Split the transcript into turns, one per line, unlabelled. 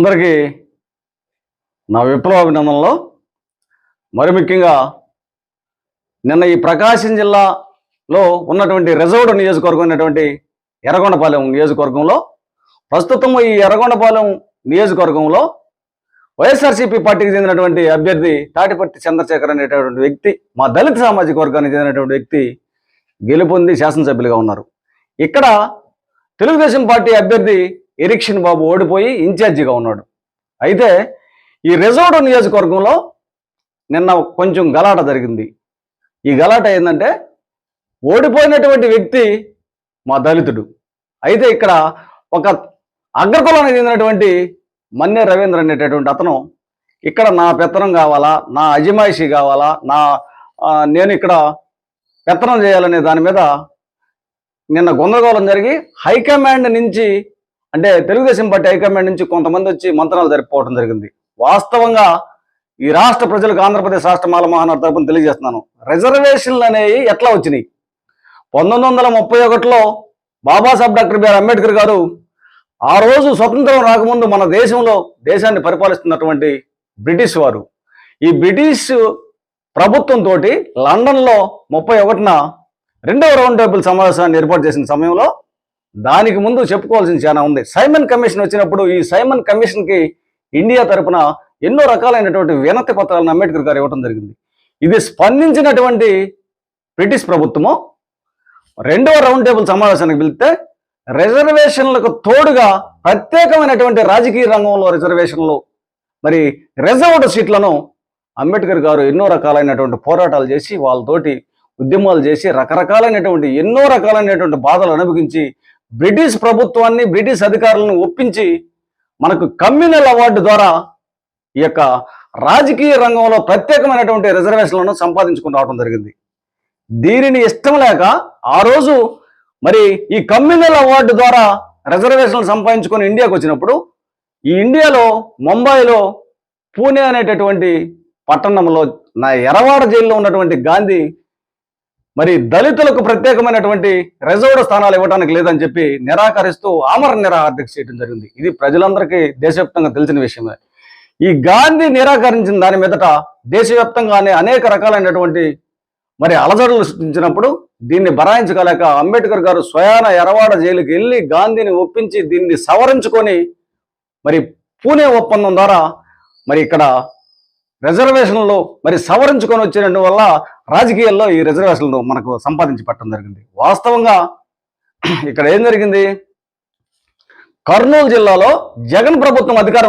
అందరికీ నా విప్లవాభినందనలు. మరి ముఖ్యంగా నిన్న ఈ ప్రకాశం జిల్లాలో ఉన్నటువంటి రిజర్వ్డ్ నియోజకవర్గం అయినటువంటి ఎర్రగొండపాలెం నియోజకవర్గంలో ప్రస్తుతం ఈ ఎర్రగొండపాలెం నియోజకవర్గంలో వైఎస్ఆర్సీపీ పార్టీకి చెందినటువంటి అభ్యర్థి తాటిపర్తి చంద్రశేఖర్ అనేటటువంటి వ్యక్తి, మా దళిత సామాజిక వర్గానికి చెందినటువంటి వ్యక్తి గెలుపొంది శాసనసభ్యులుగా ఉన్నారు. ఇక్కడ తెలుగుదేశం పార్టీ అభ్యర్థి ఎరిక్షన్ బాబు ఓడిపోయి ఇన్ఛార్జిగా ఉన్నాడు. అయితే ఈ రిజర్వ్డ్ నియోజకవర్గంలో నిన్న కొంచెం గలాట జరిగింది. ఈ గలాట ఏంటంటే ఓడిపోయినటువంటి వ్యక్తి మా దళితుడు. అయితే ఇక్కడ ఒక అగ్రకులానికి చెందినటువంటి మన్నే రవీంద్ర అనేటటువంటి అతను ఇక్కడ నా పెత్తనం కావాలా, నా అజమాయిషీ కావాలా, నేను ఇక్కడ పెత్తనం చేయాలనే దాని మీద నిన్న గందరగోళం జరిగి హైకమాండ్ నుంచి, అంటే తెలుగుదేశం పార్టీ హైకమాండ్ నుంచి కొంతమంది వచ్చి మంత్రాలు జరుపుకోవడం జరిగింది. వాస్తవంగా ఈ రాష్ట్ర ప్రజలకు ఆంధ్రప్రదేశ్ రాష్ట్ర మాల మహానాడు తరపున తెలియజేస్తున్నాను, రిజర్వేషన్లు అనేవి ఎట్లా వచ్చినాయి? 1931లో బాబాసాహెబ్ డాక్టర్ బిఆర్ అంబేద్కర్ గారు ఆ రోజు స్వతంత్రం రాకముందు మన దేశాన్ని పరిపాలిస్తున్నటువంటి బ్రిటిష్ వారు, ఈ బ్రిటిష్ ప్రభుత్వంతో లండన్లో 31న రెండవ రౌండ్ టేబుల్ సమావేశాన్ని ఏర్పాటు చేసిన సమయంలో దానికి ముందు చెప్పుకోవాల్సింది చాలా ఉంది. సైమన్ కమిషన్ వచ్చినప్పుడు ఈ సైమన్ కమిషన్కి ఇండియా తరపున ఎన్నో రకాలైనటువంటి వినతి పత్రాలను అంబేద్కర్ గారు ఇవ్వడం జరిగింది. ఇది స్పందించినటువంటి బ్రిటిష్ ప్రభుత్వము రెండవ రౌండ్ టేబుల్ సమావేశానికి పిలిస్తే రిజర్వేషన్లకు తోడుగా ప్రత్యేకమైనటువంటి రాజకీయ రంగంలో రిజర్వేషన్లు, మరి రిజర్వ్డ్ సీట్లను అంబేద్కర్ గారు ఎన్నో రకాలైనటువంటి పోరాటాలు చేసి, వాళ్ళతోటి ఉద్యమాలు చేసి, ఎన్నో రకాలైనటువంటి బాధలు అనుభవించి బ్రిటిష్ ప్రభుత్వాన్ని, బ్రిటిష్ అధికారులను ఒప్పించి మనకు కమ్యూనల్ అవార్డు ద్వారా ఈ యొక్క రాజకీయ రంగంలో ప్రత్యేకమైనటువంటి రిజర్వేషన్లను సంపాదించుకుని రావడం జరిగింది. దీనిని ఇష్టం లేక ఆ రోజు మరి ఈ కమ్యూనల్ అవార్డు ద్వారా రిజర్వేషన్లు సంపాదించుకొని ఇండియాకు వచ్చినప్పుడు, ఈ ఇండియాలో ముంబైలో పూణే అనేటటువంటి పట్టణంలో నా ఎర్రవాడ జైల్లో ఉన్నటువంటి గాంధీ మరి దళితులకు ప్రత్యేకమైనటువంటి రిజర్వ్డ్ స్థానాలు ఇవ్వడానికి లేదని చెప్పి నిరాకరిస్తూ ఆమరణ నిరాహార దీక్ష చేయడం జరిగింది. ఇది ప్రజలందరికీ దేశవ్యాప్తంగా తెలిసిన విషయమే. ఈ గాంధీ నిరాకరించిన దాని మీదట దేశవ్యాప్తంగానే అనేక రకాలైనటువంటి మరి అలజడులు సృష్టించినప్పుడు దీన్ని బరాయించుకోలేక అంబేద్కర్ గారు స్వయాన ఎర్రవాడ జైలుకి వెళ్ళి గాంధీని ఒప్పించి దీన్ని సవరించుకొని మరి పూణే ఒప్పందం ద్వారా మరి ఇక్కడ రిజర్వేషన్లు మరి సవరించుకొని వచ్చిన వల్ల రాజకీయాల్లో ఈ రిజర్వేషన్లు మనకు సంపాదించి పెట్టడం జరిగింది. వాస్తవంగా ఇక్కడ ఏం జరిగింది? కర్నూలు జిల్లాలో జగన్ ప్రభుత్వం అధికారం